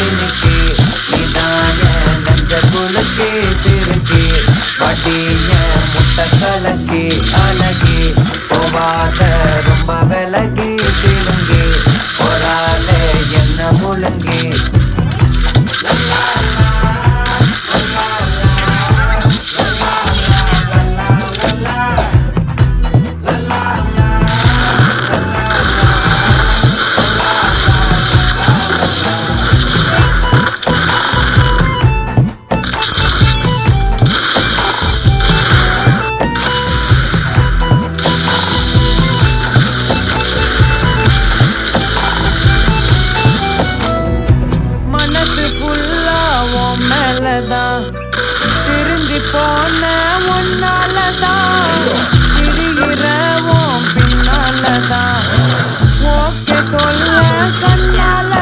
இன்னைக்கு இதாய நெஞ்ச குலுக்கி சிறுக்கி வட்டிய முட்டை கலக்கி அழகி போவாத ரொம்ப விலகி சிலுங்கி ஒரு என்ன முழுங்கி திரும்பி போன ஒன்னாலதான் திரிகிறவோம் பின்னாலதான் ஓகே சொல்ல கண்ணால